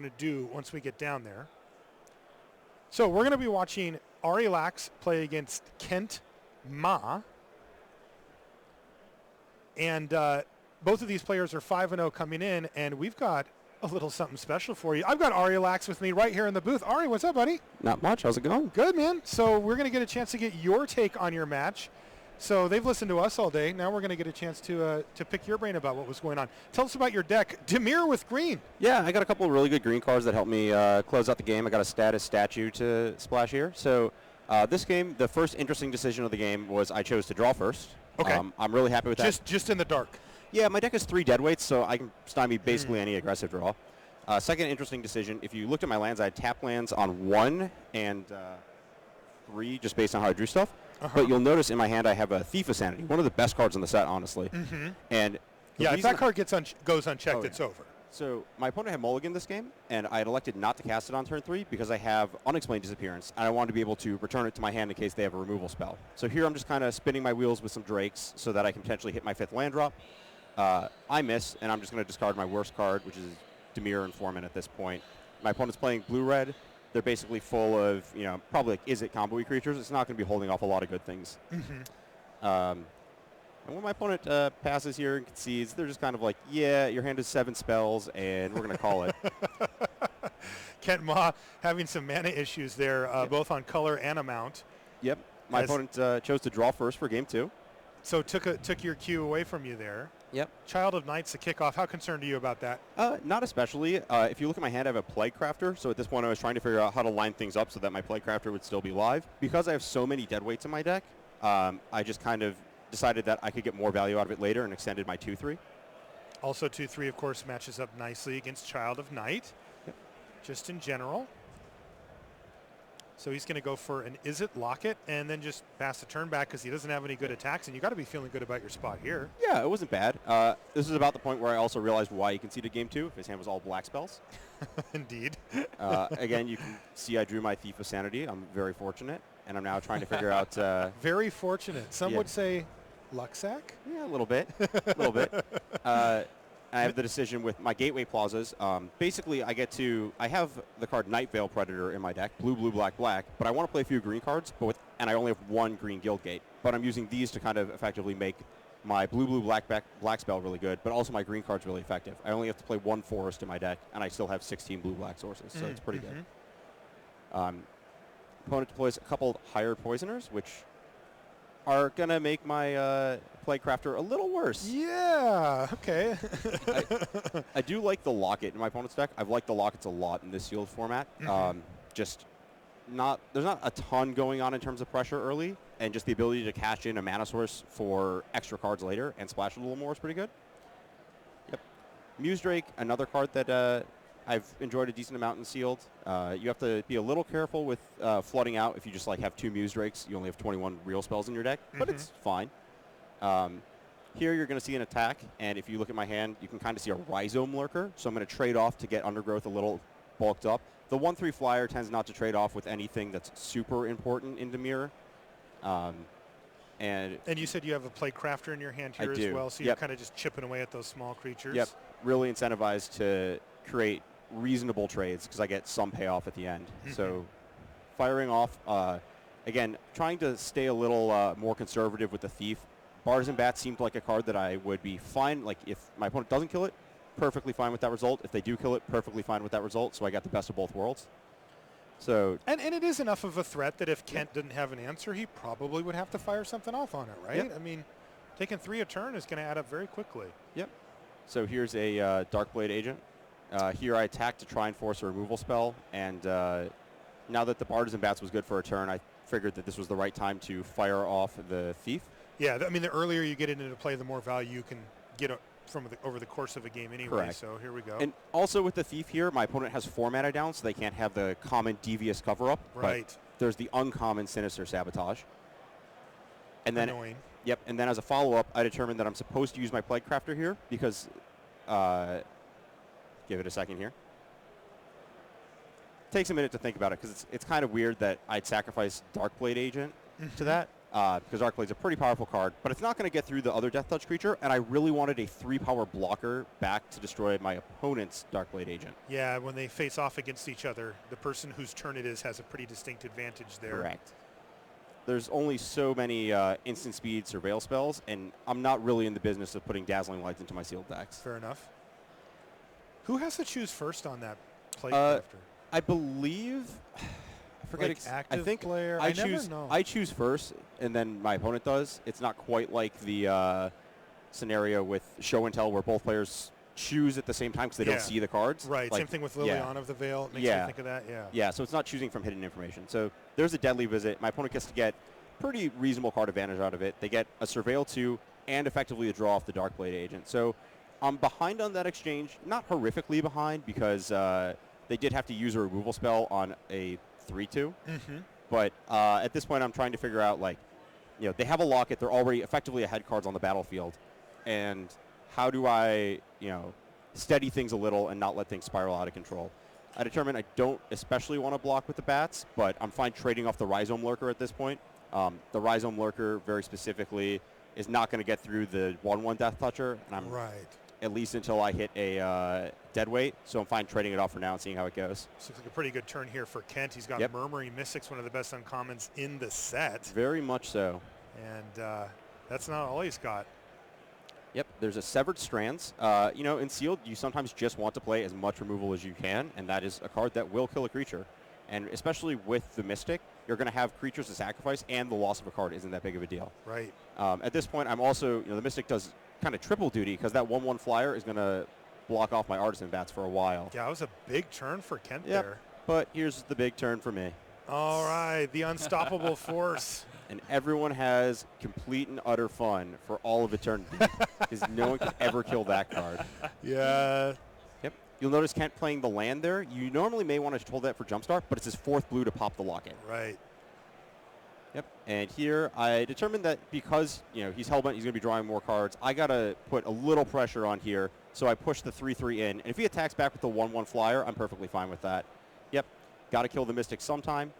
to do once we get down there. So we're going to be watching Ari Lax play against Kent Ma. And both of these players are 5-0 coming in, and we've got a little something special for you. I've got Ari Lax with me right here in the booth. Ari, what's up, buddy? Not much. How's it going? Good, man. So we're going to get a chance to get your take on your match. So they've listened to us all day. Now we're going to get a chance to pick your brain about what was going on. Tell us about your deck. Demir with green. Yeah, I got a couple of really good green cards that helped me close out the game. I got a status statue to splash here. So this game, the first interesting decision of the game was I chose to draw first. Okay. I'm really happy with that. Just in the dark. Yeah, my deck has 3 deadweights, so I can stymie basically any aggressive draw. Second interesting decision, if you looked at my lands, I had tap lands on 1 and 3 just based on how I drew stuff. But you'll notice in my hand I have a Thief of Sanity, one of the best cards on the set, honestly. And yeah, if that card goes unchecked, it's over. So my opponent had mulligan this game, and I had elected not to cast it on turn 3 because I have Unexplained Disappearance, and I wanted to be able to return it to my hand in case they have a removal spell. So here I'm just kind of spinning my wheels with some Drakes so that I can potentially hit my 5th land drop. I miss, and I'm just going to discard my worst card, which is Demir Informant at this point. My opponent's playing blue-red. They're basically full of, probably like Is It combo-y creatures. It's not going to be holding off a lot of good things. And when my opponent passes here and concedes, they're just kind of like, yeah, your hand is 7 spells, and we're going to call it. Kent Ma having some mana issues there, both on color and amount. Yep. My opponent chose to draw first for game 2. So took your cue away from you there. Yep. Child of Night's the kickoff. How concerned are you about that? Not especially. If you look at my hand, I have a Plague Crafter. So at this point, I was trying to figure out how to line things up so that my Plague Crafter would still be live. Because I have so many deadweights in my deck, I just kind of decided that I could get more value out of it later and extended my 2-3. Also 2-3, of course, matches up nicely against Child of Night. Yep. Just in general. So he's going to go for an Is It Locket and then just pass the turn back because he doesn't have any good attacks, and you got to be feeling good about your spot here. Yeah, it wasn't bad. This is about the point where I also realized why he conceded game 2. If his hand was all black spells. Indeed. Again, you can see I drew my Thief of Sanity. I'm very fortunate, and I'm now trying to figure out. Very fortunate. Some would say luck sack? Yeah, a little bit. I have the decision with my Gateway Plazas. Basically, I have the card Night Veil Predator in my deck, blue, blue, black, black, but I want to play a few green cards, and I only have 1 green Guild Gate. But I'm using these to kind of effectively make my blue, blue, black, black spell really good, but also my green card's really effective. I only have to play 1 forest in my deck, and I still have 16 blue, black sources, so it's pretty good. Opponent deploys a couple hired poisoners, which are going to make my Plague Crafter a little worse. Yeah, okay. I do like the Locket in my opponent's deck. I've liked the Lockets a lot in this sealed format. There's not a ton going on in terms of pressure early, and just the ability to cash in a mana source for extra cards later and splash a little more is pretty good. Yep. Muse Drake, another card that I've enjoyed a decent amount in sealed. You have to be a little careful with flooding out. If you just have 2 Muse Drakes, you only have 21 real spells in your deck, but it's fine. Here you're going to see an attack, and if you look at my hand, you can kind of see a Rhizome Lurker, so I'm going to trade off to get Undergrowth a little bulked up. The 1/3 flyer tends not to trade off with anything that's super important in Demir. And you said you have a Plague Crafter in your hand here as well, so you're kind of just chipping away at those small creatures. Yep, really incentivized to create reasonable trades because I get some payoff at the end. So firing off, again, trying to stay a little more conservative with the Thief. Bards and Bats seemed like a card that I would be fine. Like, if my opponent doesn't kill it, perfectly fine with that result. If they do kill it, perfectly fine with that result. So I got the best of both worlds. So and it is enough of a threat that if Kent didn't have an answer, he probably would have to fire something off on it, right? Yep. I mean, taking 3 a turn is going to add up very quickly. Yep. So here's a Darkblade Agent. Here I attack to try and force a removal spell, and now that the Bards and Bats was good for a turn, I figured that this was the right time to fire off the Thief. Yeah, I mean, the earlier you get into play, the more value you can get over the course of a game anyway. Correct. So here we go. And also with the Thief here, my opponent has 4 mana down, so they can't have the common Devious Cover-Up. Right. But there's the uncommon Sinister Sabotage. And then, annoying. Yep, and then as a follow-up, I determined that I'm supposed to use my Plague Crafter here because... give it a second here. Takes a minute to think about it because it's kind of weird that I'd sacrifice Darkblade Agent to that. because Darkblade's a pretty powerful card, but it's not going to get through the other Death Touch creature, and I really wanted a 3-power blocker back to destroy my opponent's Darkblade agent. Yeah, when they face off against each other, the person whose turn it is has a pretty distinct advantage there. Correct. There's only so many instant speed surveil spells, and I'm not really in the business of putting Dazzling Lights into my sealed decks. Fair enough. Who has to choose first on that play after? I believe... I forget. Like active I think player? I never choose. know. I choose first, and then my opponent does. It's not quite like the scenario with Show and Tell, where both players choose at the same time because they don't see the cards. Right. Like, same thing with Liliana of the Veil. It makes me think of that. Yeah. Yeah. So it's not choosing from hidden information. So there's a Deadly Visit. My opponent gets to get pretty reasonable card advantage out of it. They get a Surveil 2 and effectively a draw off the Darkblade agent. So I'm behind on that exchange. Not horrifically behind because they did have to use a removal spell on a 3-2. But at this point, I'm trying to figure out, like, they have a Locket. They're already effectively ahead cards on the battlefield. And how do I, steady things a little and not let things spiral out of control? I determined I don't especially want to block with the bats, but I'm fine trading off the Rhizome Lurker at this point. The Rhizome Lurker, very specifically, is not going to get through the 1/1 Death Toucher. And I'm at least until I hit a dead weight, so I'm fine trading it off for now and seeing how it goes. This looks like a pretty good turn here for Kent. He's got Murmuring Mystics, one of the best uncommons in the set. Very much so. And that's not all he's got. Yep, there's a Severed Strands. In Sealed, you sometimes just want to play as much removal as you can, and that is a card that will kill a creature. And especially with the Mystic, you're going to have creatures to sacrifice, and the loss of a card isn't that big of a deal. Right. At this point, I'm also, the Mystic does kind of triple duty because that 1/1 flyer is going to block off my Artisan Bats for a while. Yeah, it was a big turn for Kent there. But here's the big turn for me. All right, the unstoppable force. And everyone has complete and utter fun for all of eternity because no one can ever kill that card. Yeah. Yep. You'll notice Kent playing the land there. You normally may want to hold that for Jumpstart, but it's his 4th blue to pop the Locket. Right. Yep. And here I determined that because, he's hellbent, he's going to be drawing more cards, I got to put a little pressure on here. So I push the 3/3 in. And if he attacks back with the 1/1 flyer, I'm perfectly fine with that. Yep. Got to kill the Mystic sometime.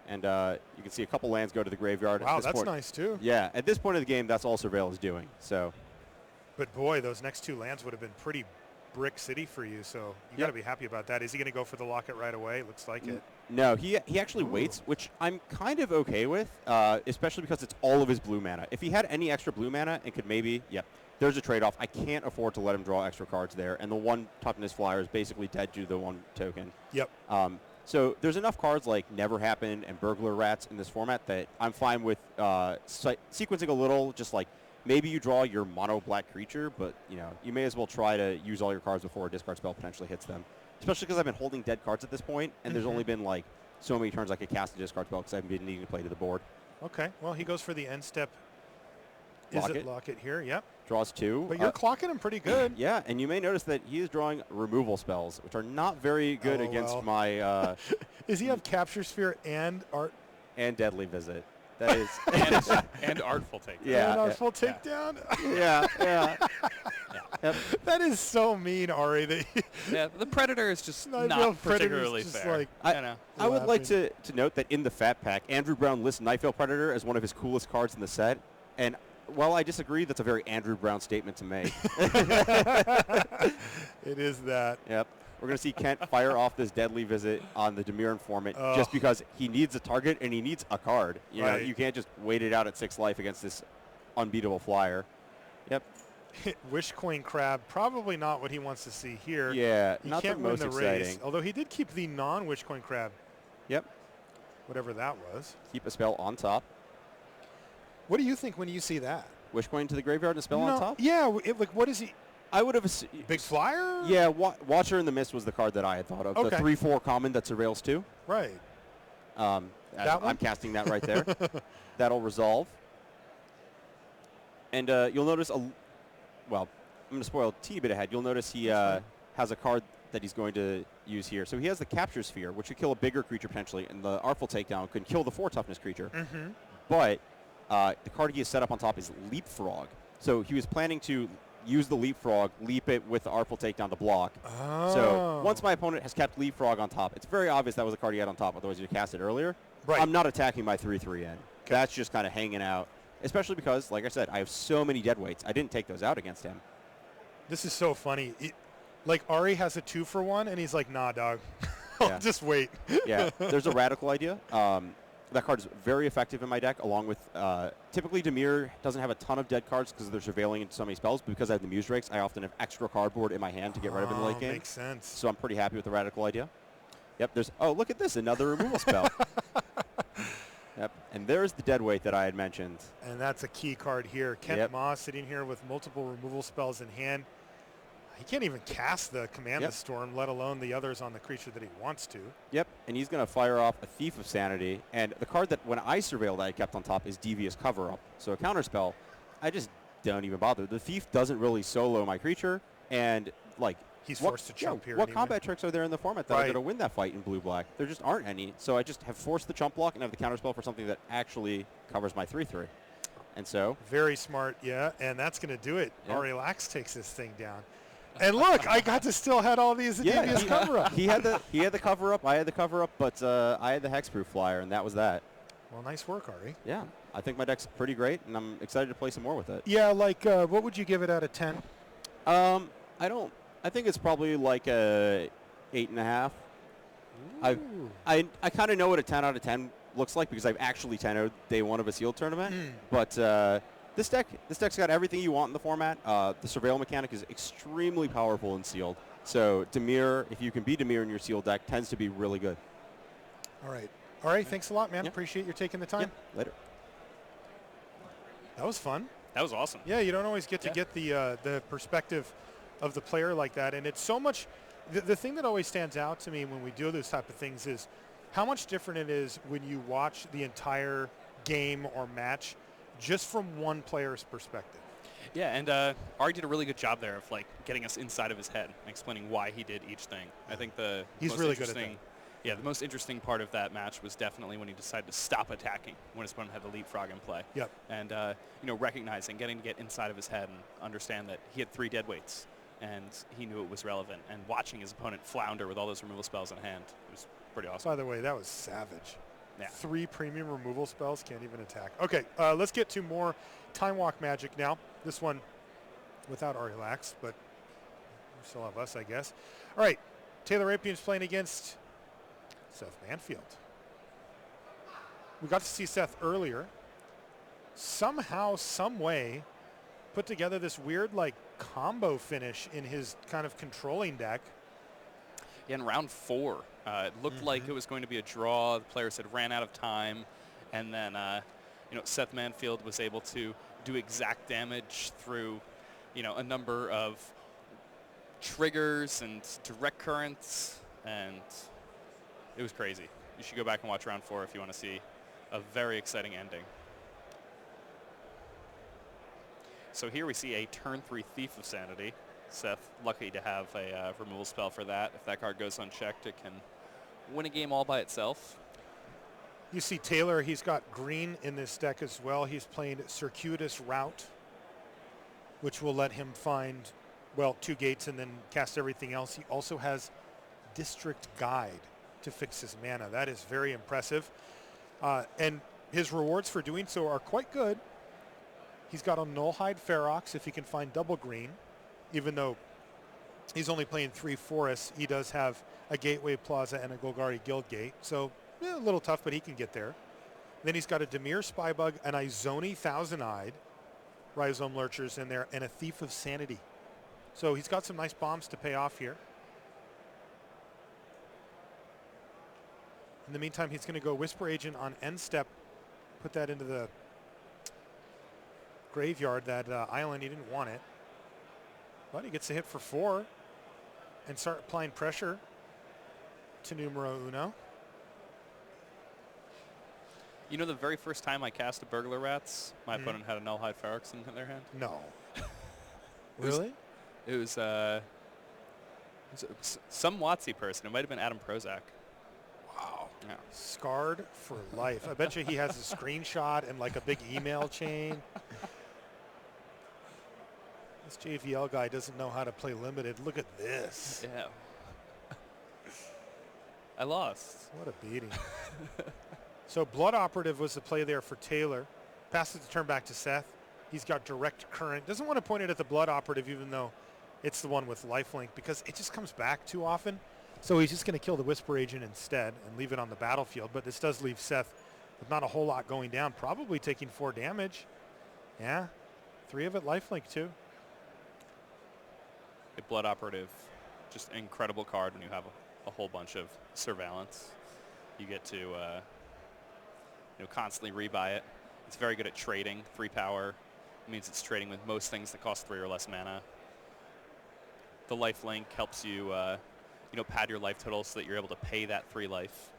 And you can see a couple lands go to the graveyard. Wow, that's nice, too. Yeah. At this point of the game, that's all Surveil is doing. So. But, boy, those next 2 lands would have been pretty brick city for you. So you got to be happy about that. Is he going to go for the Locket right away? Looks like it. No, he actually waits, which I'm kind of okay with, especially because it's all of his blue mana. If he had any extra blue mana and could maybe, there's a trade-off. I can't afford to let him draw extra cards there, and the 1 toughness flyer is basically dead to the 1 token. Yep. So there's enough cards like Never Happened and Burglar Rats in this format that I'm fine with sequencing a little, just like maybe you draw your mono black creature, but you may as well try to use all your cards before a discard spell potentially hits them. Especially because I've been holding dead cards at this point, and there's only been like so many turns I could cast a discard spell because I've been needing to play to the board. Okay, well he goes for the end step. Locket here? Yep. Draws 2. But you're clocking him pretty good. Yeah, and you may notice that he is drawing removal spells, which are not very good against my... Does he have Capture Sphere and Art? And Deadly Visit. That is... and Artful Takedown. Yeah. And Artful Takedown? Yeah. Yep. That is so mean, Ari. The Predator is just not particularly fair. I would like to note that in the Fat Pack, Andrew Brown lists Nightveil Predator as one of his coolest cards in the set, and while I disagree, that's a very Andrew Brown statement to make. It is that. Yep. We're going to see Kent fire off this Deadly Visit on the Dimir Informant just because he needs a target and he needs a card. You can't just wait it out at 6 life against this unbeatable flyer. Yep. Wishcoin Crab, probably not what he wants to see here. Yeah, he not can't the win most the exciting. race, although he did keep the non-Wishcoin Crab. Yep. Whatever that was. Keep a spell on top. What do you think when you see that? Wishcoin to the graveyard and a spell on top? Yeah, what is he? I would have... Big Flyer? Yeah, Watcher in the Mist was the card that I had thought of. Okay. The 3/4 common that surveils 2. Right. That one? I'm casting that right there. That'll resolve. And you'll notice well, I'm going to spoil a teeny bit ahead. You'll notice he has a card that he's going to use here. So he has the Capture Sphere, which could kill a bigger creature potentially, and the Artful Takedown could kill the 4 toughness creature. But the card he has set up on top is Leapfrog. So he was planning to use the Leapfrog, leap it with the Artful Takedown to block. So once my opponent has kept Leapfrog on top, it's very obvious that was the card he had on top, otherwise you cast it earlier. Right. I'm not attacking my 3/3 in. That's just kind of hanging out, especially because, like I said, I have so many dead weights. I didn't take those out against him. This is so funny. Like, Ari has a 2-for-1, and he's like, nah, dog. Yeah. Just wait. Yeah, there's a radical idea. That card is very effective in my deck, along with typically Dimir doesn't have a ton of dead cards because they're surveilling into so many spells. But because I have the Muse Rakes, I often have extra cardboard in my hand to get rid of in the late game. Makes sense. So I'm pretty happy with the radical idea. Yep, look at this, another removal spell. Yep, and there's the dead weight that I had mentioned. And that's a key card here. Kent Ma sitting here with multiple removal spells in hand. He can't even cast the Command the Storm, let alone the others on the creature that he wants to. Yep, and he's going to fire off a Thief of Sanity. And the card that when I surveilled I kept on top is Devious Cover-Up. So a counterspell, I just don't even bother. The Thief doesn't really solo my creature, and like he's forced to chump here. What anyway. combat tricks are there in the format that are going to win that fight in blue-black? There just aren't any. So I just have forced the chump block and have the counterspell for something that actually covers my 3/3. And so very smart, and that's going to do it. Ari Lax takes this thing down. And look, I got to still had all these Devious Cover-Up. He had the cover-up, I had the cover-up, but I had the Hexproof Flyer, and that was that. Well, nice work, Ari. Yeah, I think my deck's pretty great, and I'm excited to play some more with it. Yeah, like what would you give it out of 10? I think it's probably like a 8.5. I kind of know what a 10 out of 10 looks like because I've actually 10-0'd day one of a sealed tournament. But this deck's got everything you want in the format. The Surveil mechanic is extremely powerful in sealed. So Dimir, if you can be Dimir in your sealed deck, tends to be really good. All right. All right, thanks a lot, man. Appreciate you taking the time. Later. That was fun. That was awesome. Yeah, you don't always get to get the perspective of the player like that. And it's so much the thing that always stands out to me when we do those type of things is how much different it is when you watch the entire game or match just from one player's perspective. Yeah, and Ari did a really good job there of like getting us inside of his head and explaining why he did each thing. I think he's really good at that. Yeah, the most interesting part of that match was definitely when he decided to stop attacking when his opponent had the leapfrog in play. Yep. And recognizing, getting to get inside of his head and understand that he had 3 dead weights and he knew it was relevant. And watching his opponent flounder with all those removal spells in hand, it was pretty awesome. By the way, that was savage. Yeah. 3 premium removal spells, can't even attack. Okay, let's get to more Time Walk Magic now. This one without Ari Lax, but we still have us, I guess. All right, Taylor Apian's playing against Seth Manfield. We got to see Seth earlier. Somehow, some way, put together this weird like combo finish in his kind of controlling deck. Yeah, in round 4, it looked like it was going to be a draw. The players had ran out of time, and then Seth Manfield was able to do exact damage through a number of triggers and direct currents, and it was crazy. You should go back and watch round 4 if you want to see a very exciting ending. So here we see a turn 3 Thief of Sanity. Seth lucky to have a removal spell for that. If that card goes unchecked, it can win a game all by itself. You see Taylor, he's got green in this deck as well. He's playing Circuitous Route, which will let him find, 2 gates and then cast everything else. He also has District Guide to fix his mana. That is very impressive. And his rewards for doing so are quite good. He's got a Nullhide Ferox if he can find double green. Even though he's only playing 3 forests, he does have a Gateway Plaza and a Golgari Guild Gate. So a little tough, but he can get there. Then he's got a Dimir Spybug, an Izoni Thousand-Eyed Rhizome Lurchers in there, and a Thief of Sanity. So he's got some nice bombs to pay off here. In the meantime, he's going to go Whisper Agent on end step, put that into the graveyard, that island. He didn't want it. But he gets a hit for 4 and start applying pressure to numero uno. The very first time I cast a Burglar Rats, my opponent had a Nullhide Ferox in their hand. No. Really? It was some WotC person. It might have been Adam Prozac. Wow. Yeah. Scarred for life. I bet you he has a screenshot and like a big email chain. This JVL guy doesn't know how to play limited. Look at this. Yeah. I lost. What a beating. So Blood Operative was the play there for Taylor. Passes the turn back to Seth. He's got direct current. Doesn't want to point it at the Blood Operative even though it's the one with lifelink because it just comes back too often. So he's just going to kill the Whisper Agent instead and leave it on the battlefield. But this does leave Seth with not a whole lot going down, probably taking 4 damage. Yeah, 3 of it lifelink too. A Blood Operative, just an incredible card when you have a whole bunch of surveillance. You get to constantly rebuy it. It's very good at trading. 3 power means it's trading with most things that cost 3 or less mana. The life link helps you, pad your life total so that you're able to pay that 3 life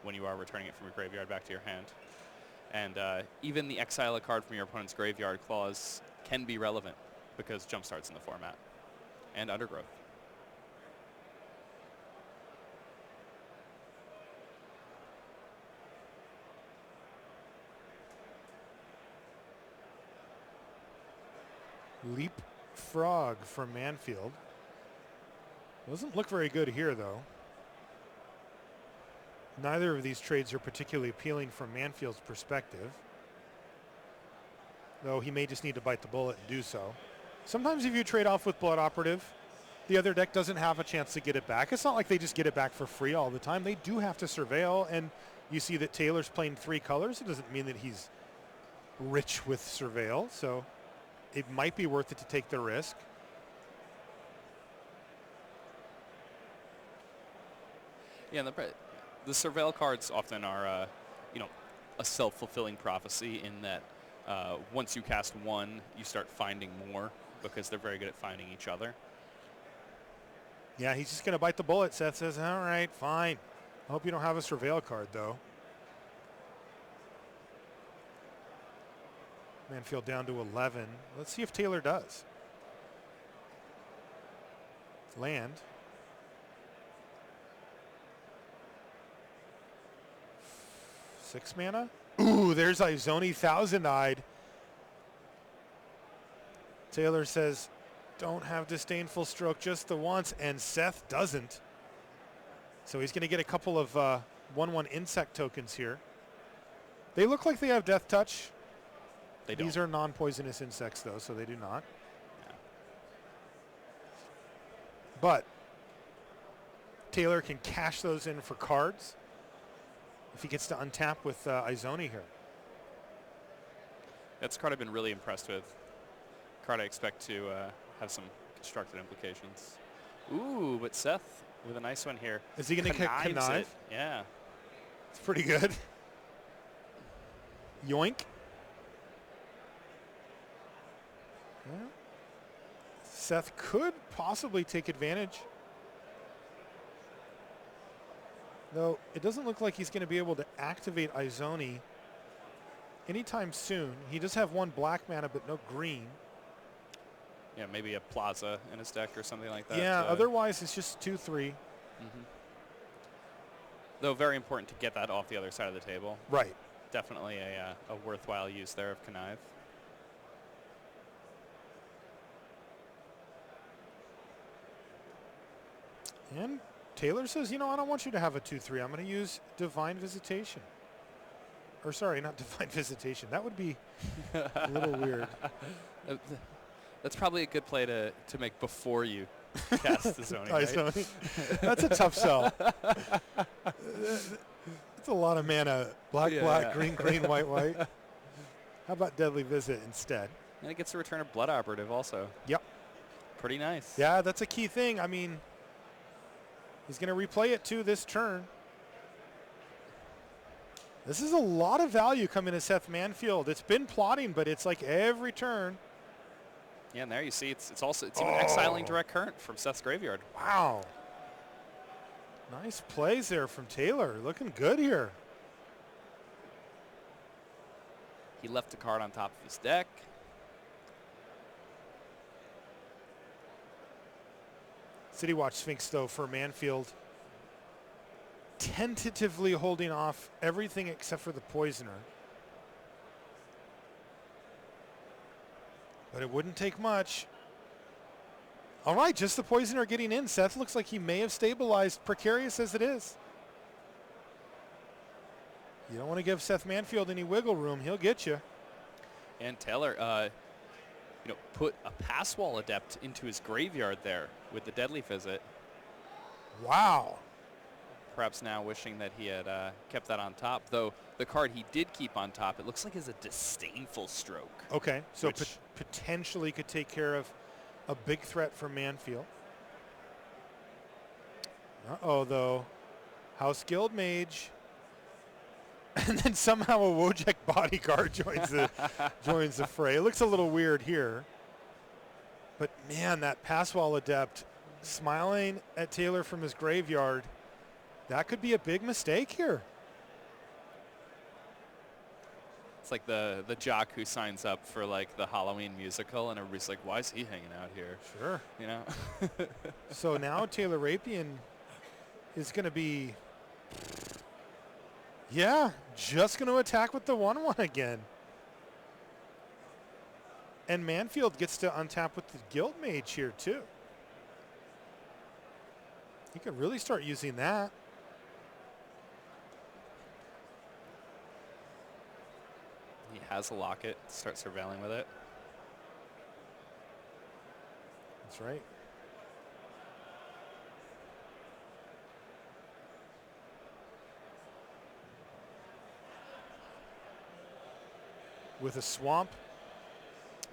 when you are returning it from your graveyard back to your hand. And even the exile a card from your opponent's graveyard clause can be relevant because Jumpstart's in the format. And Undergrowth. Leapfrog from Manfield. Doesn't look very good here, though. Neither of these trades are particularly appealing from Manfield's perspective, though he may just need to bite the bullet and do so. Sometimes if you trade off with Blood Operative, the other deck doesn't have a chance to get it back. It's not like they just get it back for free all the time. They do have to surveil, and you see that Taylor's playing 3 colors. It doesn't mean that he's rich with surveil, so it might be worth it to take the risk. Yeah, the surveil cards often are, a self-fulfilling prophecy in that once you cast one, you start finding more because they're very good at finding each other. Yeah, he's just going to bite the bullet. Seth says, all right, fine. I hope you don't have a surveil card, though. Manfield down to 11. Let's see if Taylor does. Land. Six mana. Ooh, there's Izoni Thousand-Eyed. Taylor says, don't have Disdainful Stroke just the once, and Seth doesn't. So he's going to get a couple of 1/1 insect tokens here. They look like they have Death Touch. They don't. These are non-poisonous insects, though, so they do not. Yeah. But Taylor can cash those in for cards if he gets to untap with Izoni here. That's a card I've been really impressed with. Card I expect to have some constructed implications. Ooh, but Seth with a nice one here. Is he going to kick Connives Connive? it. Yeah. It's pretty good. Yoink. Yeah. Seth could possibly take advantage. Though it doesn't look like he's going to be able to activate Izoni anytime soon. He does have 1 black mana but no green. Yeah, maybe a Plaza in his deck or something like that. Yeah, otherwise it's just 2/3. Though very important to get that off the other side of the table. Right. Definitely a worthwhile use there of Connive. And Taylor says, I don't want you to have a 2/3. I'm going to use Divine Visitation. Or sorry, not Divine Visitation. That would be a little weird. That's probably a good play to make before you cast the zoning, right? Izoni. That's a tough sell. It's a lot of mana. Black, black, green, green, white, white. How about Deadly Visit instead? And it gets to return a Blood Operative also. Yep. Pretty nice. Yeah, that's a key thing. I mean, he's going to replay it too this turn. This is a lot of value coming to Seth Manfield. It's been plotting, but it's like every turn. Yeah, and there you see it's even exiling Direct Current from Seth's graveyard. Wow. Nice plays there from Taylor. Looking good here. He left a card on top of his deck. City Watch Sphinx, though, for Manfield. Tentatively holding off everything except for the Poisoner. But it wouldn't take much. All right, just the Poisoner getting in. Seth looks like he may have stabilized, precarious as it is. You don't want to give Seth Manfield any wiggle room. He'll get you. And Taylor, put a pass wall adept into his graveyard there with the Deadly Visit. Wow. Perhaps now wishing that he had kept that on top. Though the card he did keep on top, it looks like is a Disdainful Stroke. Okay, so potentially could take care of a big threat for Manfield. Uh-oh, though. House Guild Mage. And then somehow a Wojek bodyguard joins the fray. It looks a little weird here. But, man, that pass wall adept smiling at Taylor from his graveyard, that could be a big mistake here. It's like the jock who signs up for like the Halloween musical, and everybody's like, "Why is he hanging out here?" Sure. You know. So now Taylor Rapian is going to be, just going to attack with the 1/1 again. And Manfield gets to untap with the Guild Mage here too. He could really start using that. He has a locket. Start surveilling with it. That's right. With a swamp,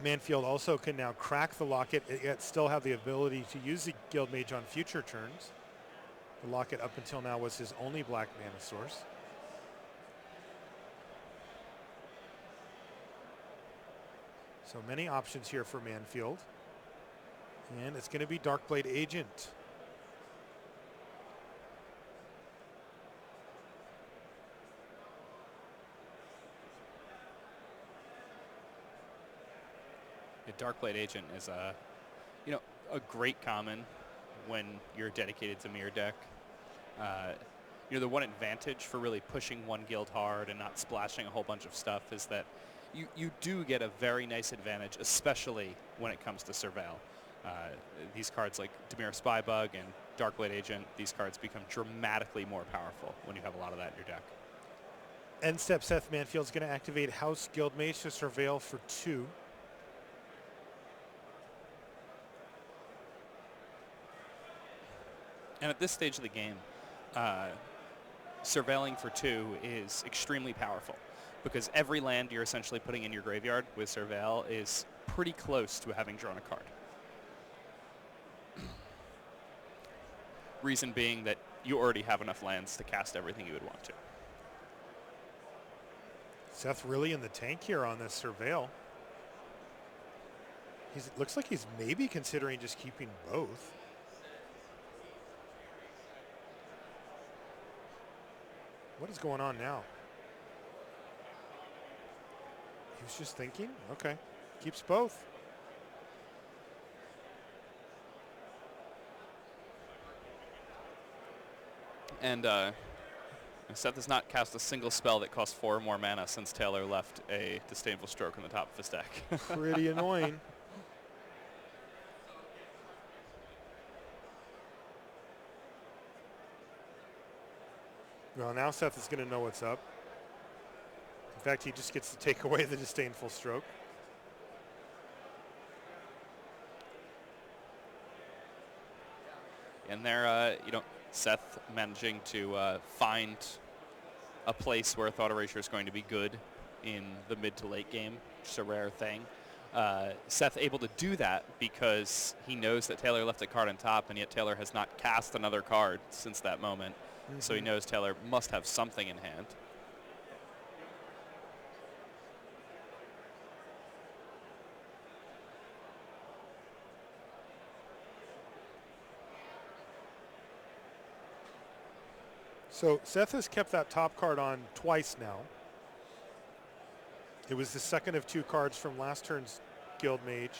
Manfield also can now crack the locket, yet still have the ability to use the Guild Mage on future turns. The locket up until now was his only black mana source. So many options here for Manfield. And it's going to be Darkblade Agent. Darkblade Agent is a great common when you're dedicated to mirror deck. The one advantage for really pushing one guild hard and not splashing a whole bunch of stuff is that you do get a very nice advantage, especially when it comes to Surveil. These cards like Dimir Spybug and Darkblade Agent, these cards become dramatically more powerful when you have a lot of that in your deck. End step, Seth Manfield's going to activate House Guild Mage to Surveil for 2. And at this stage of the game, surveilling for 2 is extremely powerful because every land you're essentially putting in your graveyard with Surveil is pretty close to having drawn a card. Reason being that you already have enough lands to cast everything you would want to. Seth really in the tank here on this Surveil. It looks like he's maybe considering just keeping both. What is going on now? He was just thinking? Okay. Keeps both. And Seth has not cast a single spell that costs 4 or more mana since Taylor left a Disdainful Stroke on the top of his deck. Pretty annoying. Well, now Seth is going to know what's up. In fact, he just gets to take away the Disdainful Stroke. And there, Seth managing to find a place where Thought Erasure is going to be good in the mid to late game, which is a rare thing. Seth able to do that because he knows that Taylor left a card on top, and yet Taylor has not cast another card since that moment. Mm-hmm. So he knows Taylor must have something in hand. So Seth has kept that top card on twice now. It was the second of 2 cards from last turn's Guild Mage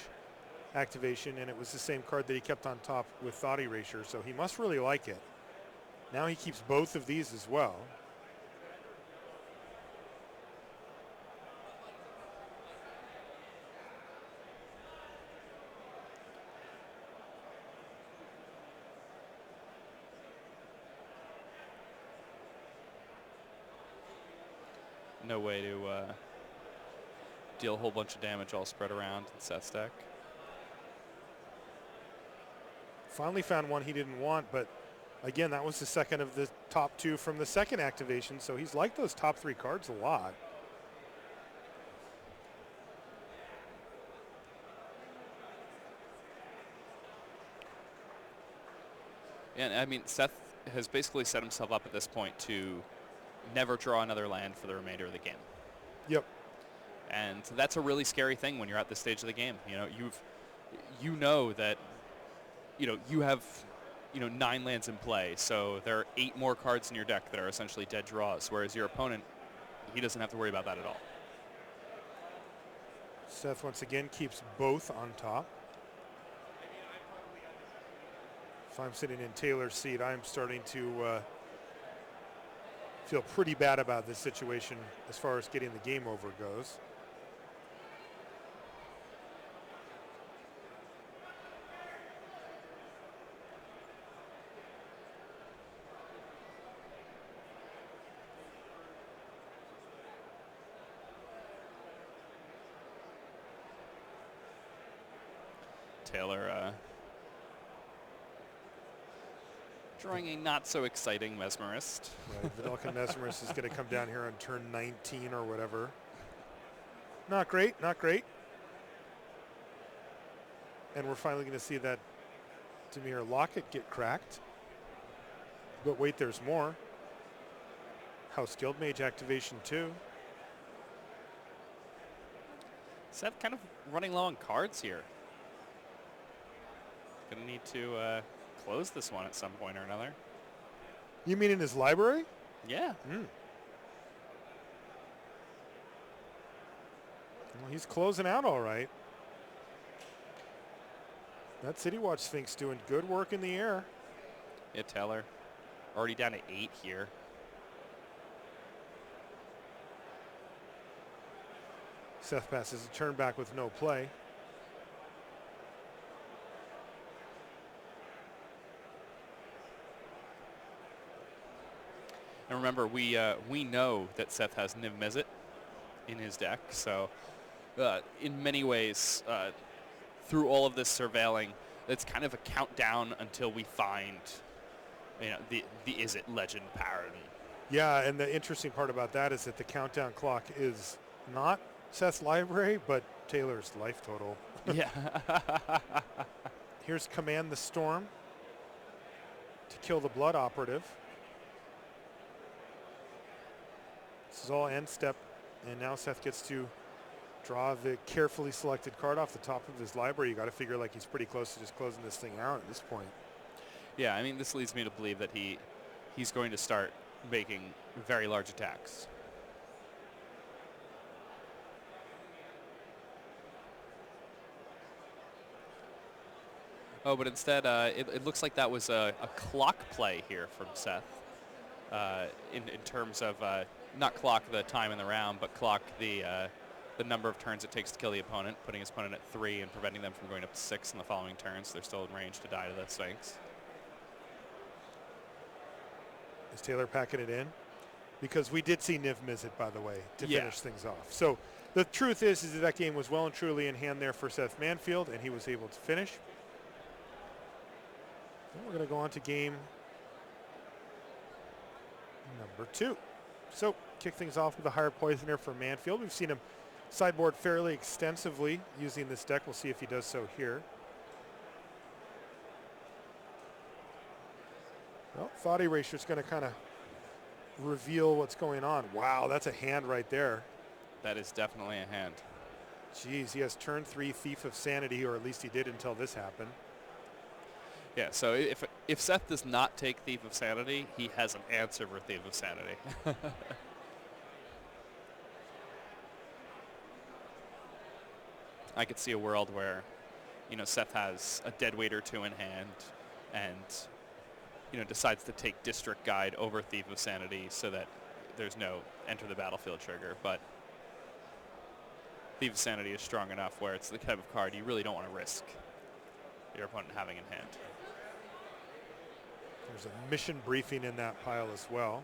activation, and it was the same card that he kept on top with Thought Erasure, so he must really like it. Now he keeps both of these as well. no way to deal a whole bunch of damage all spread around in Seth's deck. Finally found one he didn't want, but again, that was the second of the top 2 from the second activation, so he's liked those top 3 cards a lot. And I mean, Seth has basically set himself up at this point to never draw another land for the remainder of the game. Yep. And that's a really scary thing when you're at this stage of the game. You know that you have 9 lands in play, so there are 8 more cards in your deck that are essentially dead draws, whereas your opponent, he doesn't have to worry about that at all. Seth once again keeps both on top. If I'm sitting in Taylor's seat, I'm starting to feel pretty bad about this situation as far as getting the game over goes. Taylor drawing a not so exciting Mesmerist. Right, Vidalcan Mesmerist is going to come down here on turn 19 or whatever. Not great, not great. And we're finally going to see that Dimir Locket get cracked. But wait, there's more. House Guild Mage activation 2. Seth kind of running low on cards here. Gonna need to close this one at some point or another. You mean in his library? Yeah. Well, he's closing out all right. That City Watch Sphinx doing good work in the air. Yeah, Taylor already down to 8 here. Seth passes a turn back with no play. And remember, we know that Seth has Niv Mizzet in his deck, so in many ways, through all of this surveilling, it's kind of a countdown until we find, the Izzet legend pattern. Yeah, and the interesting part about that is that the countdown clock is not Seth's library, but Taylor's life total. Yeah. Here's Command the Storm to kill the Blood Operative. This is all end step, and now Seth gets to draw the carefully selected card off the top of his library. You got to figure like he's pretty close to just closing this thing out at this point. Yeah, I mean, this leads me to believe that he's going to start making very large attacks. Oh, but instead, it looks like that was a clock play here from Seth. In terms of not clock the time in the round, but clock the number of turns it takes to kill the opponent, putting his opponent at 3 and preventing them from going up to 6 in the following turns. They're still in range to die to the Sphinx. Is Taylor packing it in? Because we did see Niv Mizzet, by the way, to finish things off. So the truth is that that game was well and truly in hand there for Seth Manfield, and he was able to finish. And we're going to go on to game number 2. So kick things off with a higher poisoner for Manfield. We've seen him sideboard fairly extensively using this deck. We'll see if he does so here. Well, Thought Erasure is going to kind of reveal what's going on. Wow, that's a hand right there. That is definitely a hand. Jeez, he has turn 3 Thief of Sanity, or at least he did until this happened. Yeah, so if Seth does not take Thief of Sanity, he has an answer for Thief of Sanity. I could see a world where, Seth has a deadweight or 2 in hand and, decides to take District Guide over Thief of Sanity so that there's no enter the battlefield trigger. But Thief of Sanity is strong enough where it's the type of card you really don't want to risk your opponent having in hand. There's a mission briefing in that pile as well.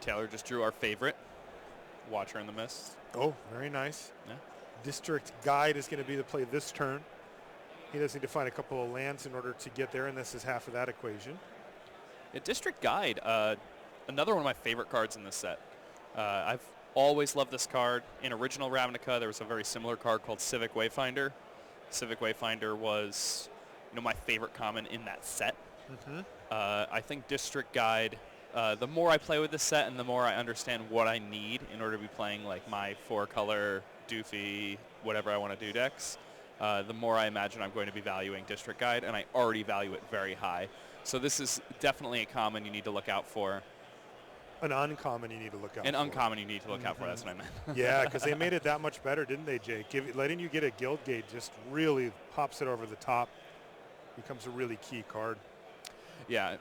Taylor just drew our favorite, Watcher in the Mist. Oh, very nice. Yeah. District Guide is going to be the play this turn. He does need to find a couple of lands in order to get there, and this is half of that equation. Yeah, District Guide, another one of my favorite cards in this set. I've always loved this card. In original Ravnica, there was a very similar card called Civic Wayfinder. Civic Wayfinder was, my favorite common in that set. I think District Guide, the more I play with this set and the more I understand what I need in order to be playing like my 4-color, doofy, whatever I want to do decks, the more I imagine I'm going to be valuing District Guide, and I already value it very high. So this is definitely a common you need to look out for. An uncommon you need to look out for. An uncommon you need to look out for, that's what I meant. Yeah, because they made it that much better, didn't they, Jake? Letting you get a Guild Gate just really pops it over the top. Becomes a really key card. Yeah.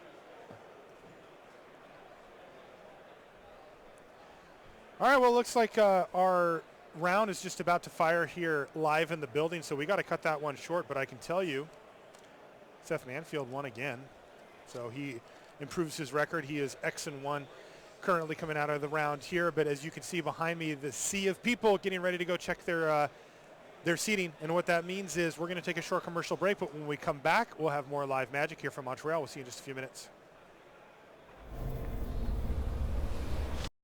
All right, well, it looks like our round is just about to fire here live in the building, so we got to cut that one short. But I can tell you, Seth Manfield won again. So he improves his record. He is X-1 currently coming out of the round here. But as you can see behind me, the sea of people getting ready to go check their seating. And what that means is we're going to take a short commercial break. But when we come back, we'll have more live magic here from Montreal. We'll see you in just a few minutes.